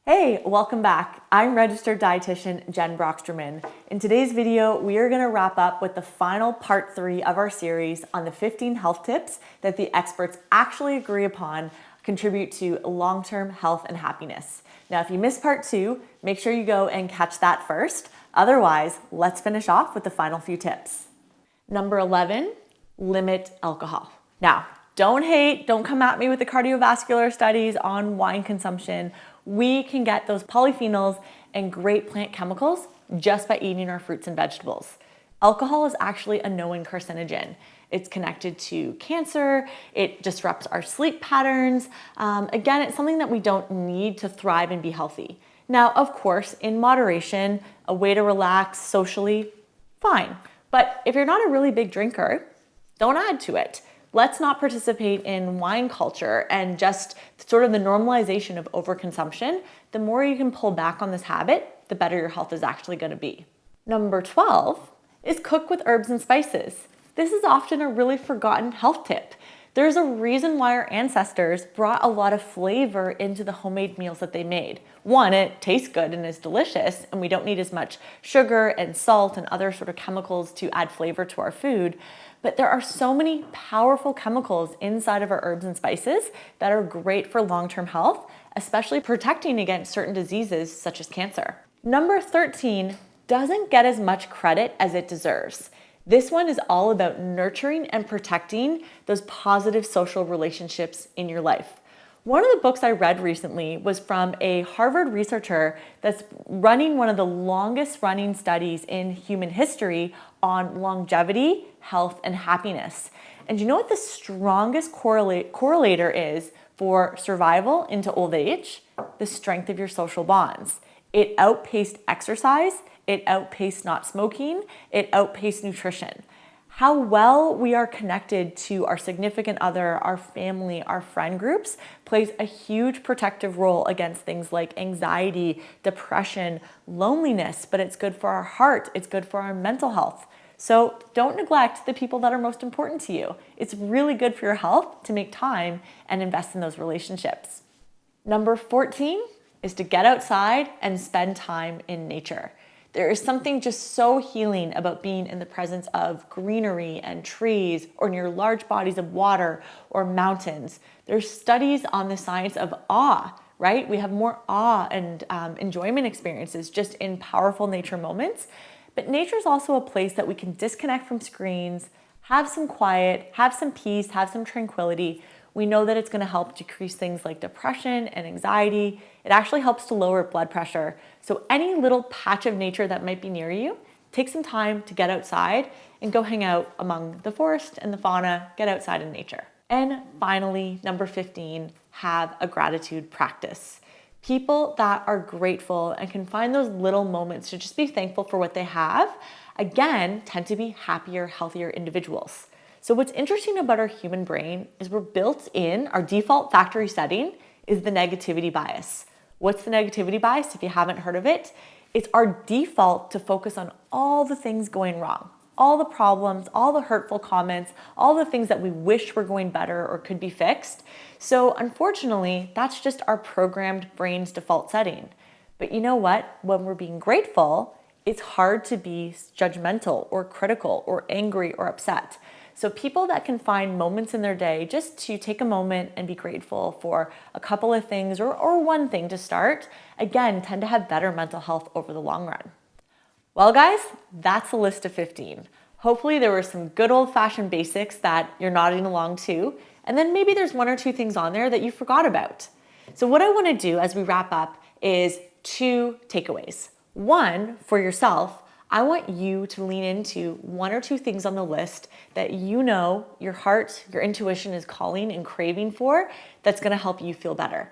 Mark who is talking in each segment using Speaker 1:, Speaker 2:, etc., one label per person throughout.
Speaker 1: Hey, welcome back. I'm registered dietitian Jen Brocksterman. In today's video, we are going to wrap up with the final part 3 of our series on the 15 health tips that the experts actually agree upon contribute to long-term health and happiness. Now, if you missed part 2, make sure you go and catch that first. Otherwise, let's finish off with the final few tips. Number 11, limit alcohol. Now, don't hate, don't come at me with the cardiovascular studies on wine consumption. We can get those polyphenols and great plant chemicals just by eating our fruits and vegetables. Alcohol is actually a known carcinogen. It's connected to cancer, it disrupts our sleep patterns. Again, it's something that we don't need to thrive and be healthy. Now, of course, in moderation, a way to relax socially, fine. But if you're not a really big drinker, don't add to it. Let's not participate in wine culture and just sort of the normalization of overconsumption. The more you can pull back on this habit, the better your health is actually going to be. Number 12 is cook with herbs and spices. This is often a really forgotten health tip. There's a reason why our ancestors brought a lot of flavor into the homemade meals that they made. One, it tastes good and is delicious, and we don't need as much sugar and salt and other sort of chemicals to add flavor to our food. But there are so many powerful chemicals inside of our herbs and spices that are great for long-term health, especially protecting against certain diseases such as cancer. Number 13 doesn't get as much credit as it deserves. This one is all about nurturing and protecting those positive social relationships in your life. One of the books I read recently was from a Harvard researcher that's running one of the longest running studies in human history on longevity, health, and happiness. And you know what the strongest correlator is for survival into old age? The strength of your social bonds. It outpaced exercise, it outpaced not smoking, it outpaced nutrition. How well we are connected to our significant other, our family, our friend groups plays a huge protective role against things like anxiety, depression, loneliness, but it's good for our heart, it's good for our mental health. So don't neglect the people that are most important to you. It's really good for your health to make time and invest in those relationships. Number 14 is to get outside and spend time in nature. There is something just so healing about being in the presence of greenery and trees or near large bodies of water or mountains. There's studies on the science of awe, right? We have more awe and enjoyment experiences just in powerful nature moments. But nature is also a place that we can disconnect from screens, have some quiet, have some peace, have some tranquility. We know that it's going to help decrease things like depression and anxiety. It actually helps to lower blood pressure. So any little patch of nature that might be near you, take some time to get outside and go hang out among the forest and the fauna, get outside in nature. And finally, number 15, have a gratitude practice. People that are grateful and can find those little moments to just be thankful for what they have, again, tend to be happier, healthier individuals. So what's interesting about our human brain is we're built in, our default factory setting is the negativity bias. What's the negativity bias? If you haven't heard of it, it's our default to focus on all the things going wrong, all the problems, all the hurtful comments, all the things that we wish were going better or could be fixed. So unfortunately, that's just our programmed brain's default setting. But you know what? When we're being grateful, it's hard to be judgmental or critical or angry or upset. So people that can find moments in their day just to take a moment and be grateful for a couple of things or one thing to start, again, tend to have better mental health over the long run. Well, guys, that's a list of 15. Hopefully there were some good old-fashioned basics that you're nodding along to, and then maybe there's one or two things on there that you forgot about. So what I want to do as we wrap up is 2 takeaways. One, for yourself, I want you to lean into 1 or 2 things on the list that you know your heart, your intuition is calling and craving for that's going to help you feel better.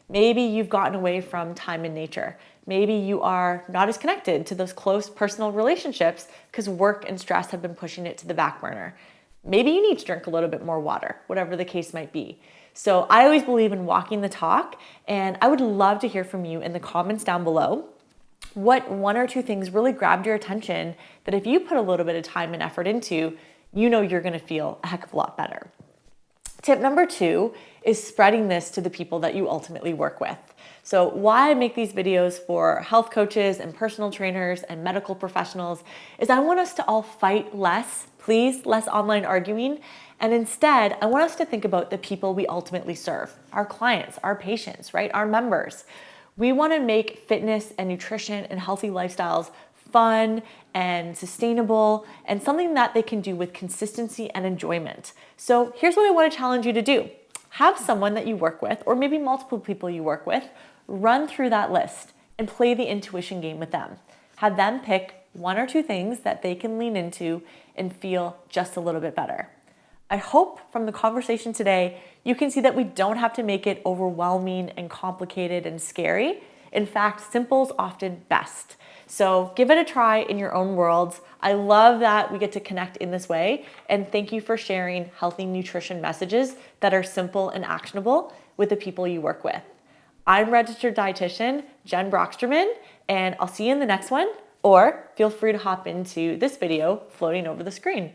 Speaker 1: Maybe you've gotten away from time in nature. Maybe you are not as connected to those close personal relationships because work and stress have been pushing it to the back burner. Maybe you need to drink a little bit more water, whatever the case might be. So I always believe in walking the talk, and I would love to hear from you in the comments down below. What 1 or 2 things really grabbed your attention that if you put a little bit of time and effort into, you know you're going to feel a heck of a lot better. Tip number 2 is spreading this to the people that you ultimately work with. So why I make these videos for health coaches and personal trainers and medical professionals is I want us to all fight less, please, less online arguing. And instead, I want us to think about the people we ultimately serve, our clients, our patients, right? Our members. We want to make fitness and nutrition and healthy lifestyles fun and sustainable and something that they can do with consistency and enjoyment. So here's what I want to challenge you to do. Have someone that you work with, or maybe multiple people you work with, run through that list and play the intuition game with them. Have them pick one or two things that they can lean into and feel just a little bit better. I hope from the conversation today, you can see that we don't have to make it overwhelming and complicated and scary. In fact, simple's often best. So give it a try in your own worlds. I love that we get to connect in this way. And thank you for sharing healthy nutrition messages that are simple and actionable with the people you work with. I'm registered dietitian Jen Brocksterman, and I'll see you in the next one, or feel free to hop into this video floating over the screen.